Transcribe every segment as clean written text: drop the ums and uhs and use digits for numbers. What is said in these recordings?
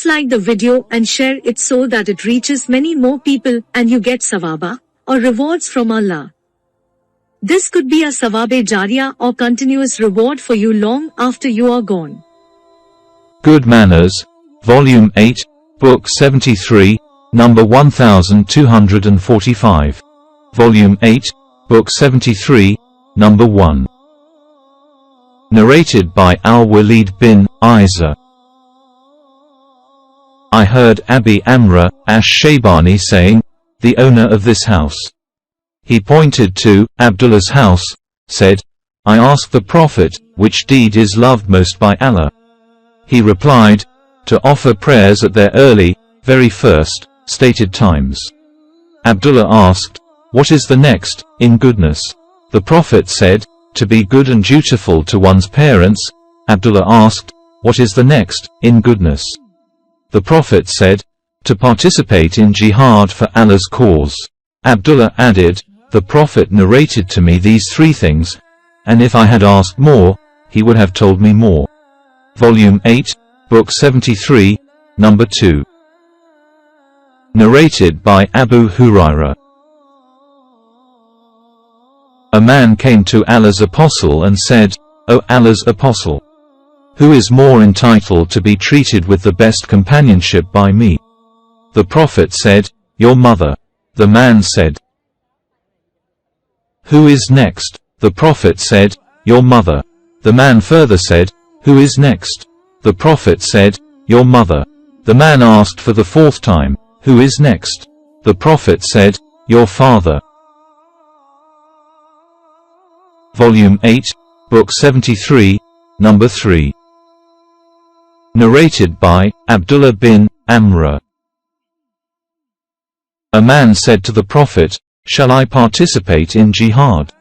Please like the video and share it so that it reaches many more people and you get sawaba, or rewards from Allah. This could be a sawabe jariyah or continuous reward for you long after you are gone. Good Manners, Volume 8, Book 73, Number 1245. Volume 8, Book 73, Number 1. Narrated by Al-Walid bin Isa. I heard Abi Amra ash-Shaybani saying, the owner of this house. He pointed to Abdullah's house, said, I asked the Prophet, which deed is loved most by Allah? He replied, to offer prayers at their early, very first, stated times. Abdullah asked, what is the next, in goodness? The Prophet said, to be good and dutiful to one's parents. Abdullah asked, what is the next, in goodness? The Prophet said, to participate in jihad for Allah's cause. Abdullah added, the Prophet narrated to me these three things, and if I had asked more, he would have told me more. Volume 8, Book 73, Number 2. Narrated by Abu Hurairah. A man came to Allah's Apostle and said, O Allah's Apostle, who is more entitled to be treated with the best companionship by me? The Prophet said, your mother. The man said, who is next? The Prophet said, your mother. The man further said, who is next? The Prophet said, your mother. The man asked for the fourth time, who is next? The Prophet said, your father. Volume 8, Book 73, Number 3. Narrated by Abdullah bin Amra. A man said to the Prophet, shall I participate in jihad?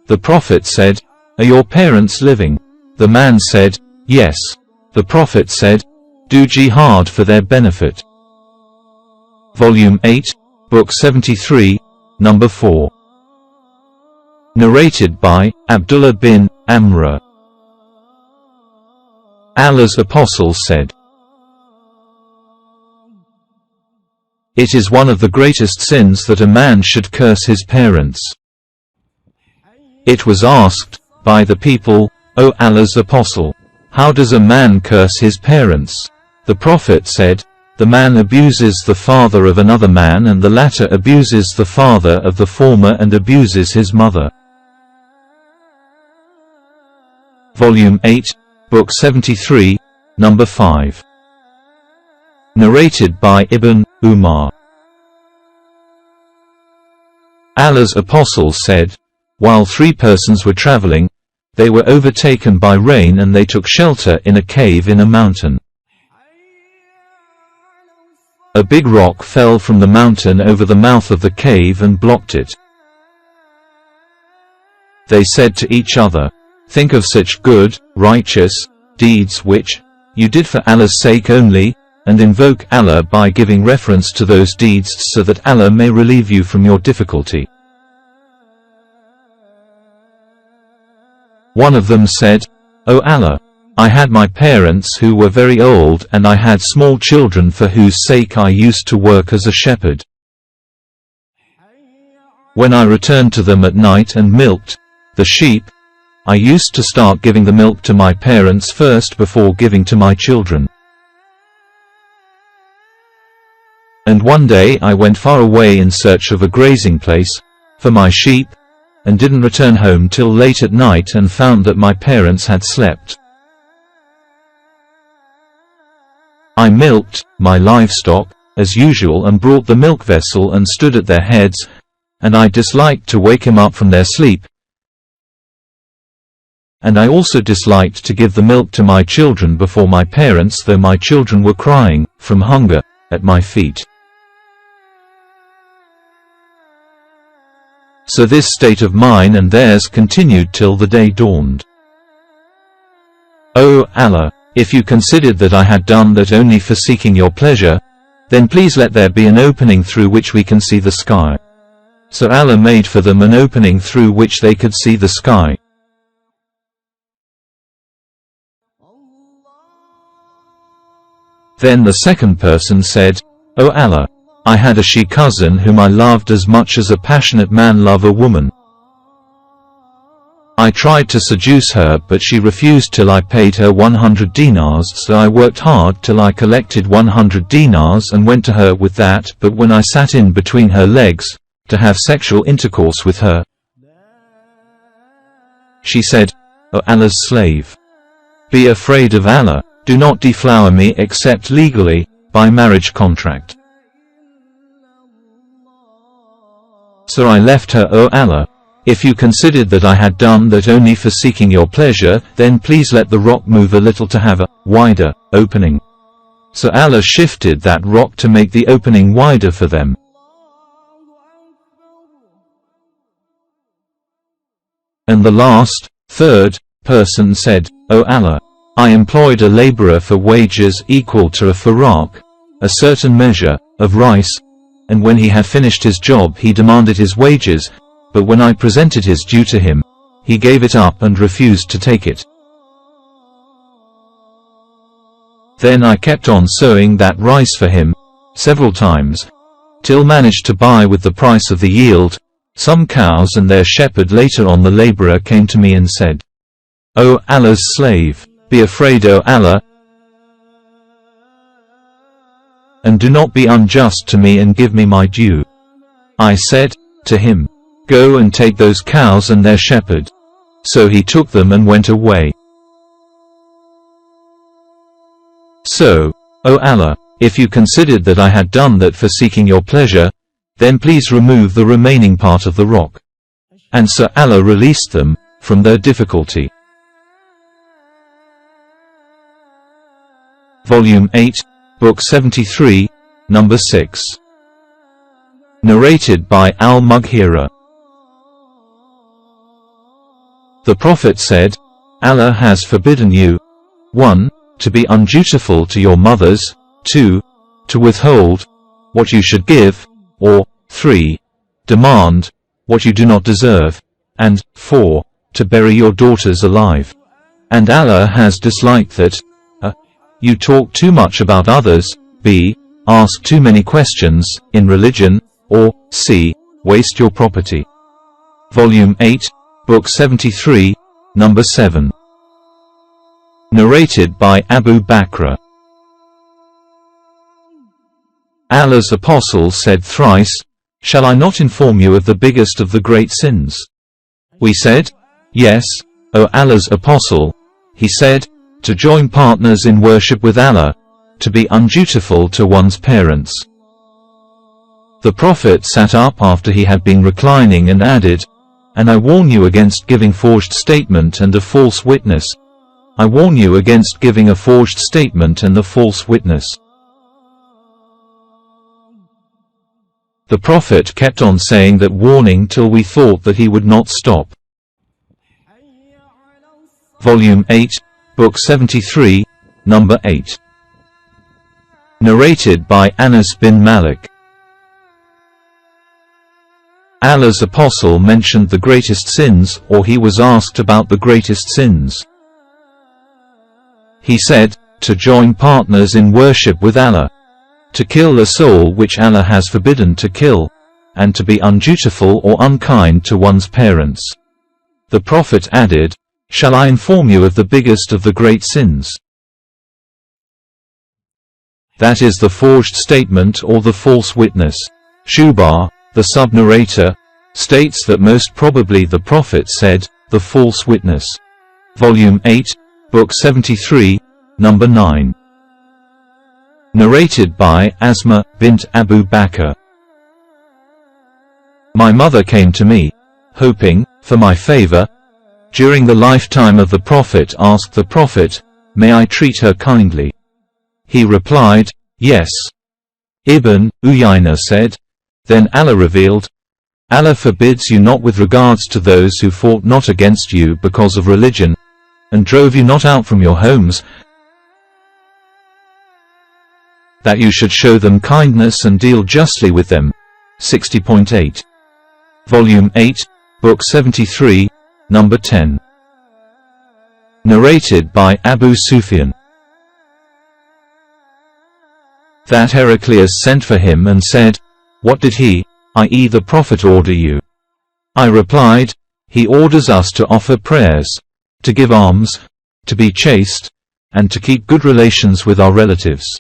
The Prophet said, are your parents living? The man said, yes. The Prophet said, do jihad for their benefit. Volume 8, Book 73, Number 4. Narrated by Abdullah bin Amra. Allah's Apostle said, it is one of the greatest sins that a man should curse his parents. It was asked, by the people, O Allah's Apostle, how does a man curse his parents? The Prophet said, the man abuses the father of another man and the latter abuses the father of the former and abuses his mother. Volume 8, Book 73, Number 5. Narrated by Ibn Umar. Allah's Apostle said, while three persons were traveling, they were overtaken by rain and they took shelter in a cave in a mountain. A big rock fell from the mountain over the mouth of the cave and blocked it. They said to each other, think of such good, righteous deeds which you did for Allah's sake only, and invoke Allah by giving reference to those deeds so that Allah may relieve you from your difficulty. One of them said, O Allah, I had my parents who were very old and I had small children for whose sake I used to work as a shepherd. When I returned to them at night and milked the sheep, I used to start giving the milk to my parents first before giving to my children. And one day I went far away in search of a grazing place for my sheep, and didn't return home till late at night and found that my parents had slept. I milked my livestock, as usual, and brought the milk vessel and stood at their heads, and I disliked to wake him up from their sleep. And I also disliked to give the milk to my children before my parents, though my children were crying, from hunger, at my feet. So this state of mine and theirs continued till the day dawned. O Allah, if you considered that I had done that only for seeking your pleasure, then please let there be an opening through which we can see the sky. So Allah made for them an opening through which they could see the sky. Then the second person said, "O Allah, I had a she-cousin whom I loved as much as a passionate man loves a woman. I tried to seduce her but she refused till I paid her 100 dinars, so I worked hard till I collected 100 dinars and went to her with that, but when I sat in between her legs, to have sexual intercourse with her, she said, 'O Allah's slave, be afraid of Allah, do not deflower me except legally, by marriage contract.' So I left her. O Allah, if you considered that I had done that only for seeking your pleasure, then please let the rock move a little to have a wider opening." So Allah shifted that rock to make the opening wider for them. And the last, third, person said, "O Allah, I employed a laborer for wages equal to a farak, a certain measure, of rice, and when he had finished his job he demanded his wages, but when I presented his due to him, he gave it up and refused to take it. Then I kept on sowing that rice for him, several times, till managed to buy with the price of the yield, some cows and their shepherd. Later on the laborer came to me and said, 'O Allah's slave, be afraid, O Allah, and do not be unjust to me and give me my due.' I said to him, 'Go and take those cows and their shepherd.' So he took them and went away. So, O Allah, if you considered that I had done that for seeking your pleasure, then please remove the remaining part of the rock." And so Allah released them from their difficulty. Volume 8, Book 73, Number 6. Narrated by Al-Mughira. The Prophet said, "Allah has forbidden you, 1. To be undutiful to your mothers, 2. To withhold what you should give, or 3. Demand what you do not deserve, and 4. To bury your daughters alive. And Allah has disliked that a. You talk too much about others, b. Ask too many questions in religion, or c. Waste your property." Volume 8, Book 73, Number 7. Narrated by Abu Bakr. Allah's apostle said thrice, "Shall I not inform you of the biggest of the great sins?" We said, "Yes, O Allah's apostle." He said, "To join partners in worship with Allah, to be undutiful to one's parents." The Prophet sat up after he had been reclining and added, "And I warn you against giving forged statement and a false witness. I warn you against giving a forged statement and a false witness." The Prophet kept on saying that warning till we thought that he would not stop. Volume 8, Book 73, Number 8. Narrated by Anas bin Malik. Allah's apostle mentioned the greatest sins, or he was asked about the greatest sins. He said, "To join partners in worship with Allah, to kill a soul which Allah has forbidden to kill, and to be undutiful or unkind to one's parents." The Prophet added, "Shall I inform you of the biggest of the great sins?" That is the forged statement or the false witness. Shubah, the sub-narrator, states that most probably the Prophet said, the false witness. Volume 8, Book 73, Number 9. Narrated by Asma bint Abu Bakr. My mother came to me, hoping for my favor. During the lifetime of the Prophet, asked the Prophet, "May I treat her kindly?" He replied, "Yes." Ibn Uyayna said, "Then Allah revealed, Allah forbids you not with regards to those who fought not against you because of religion, and drove you not out from your homes, that you should show them kindness and deal justly with them." 60.8. Volume 8, Book 73, Number 10. Narrated by Abu Sufyan. that Heraclius sent for him and said, "What did he, i.e. the Prophet, order you?" I replied, "He orders us to offer prayers, to give alms, to be chaste, and to keep good relations with our relatives."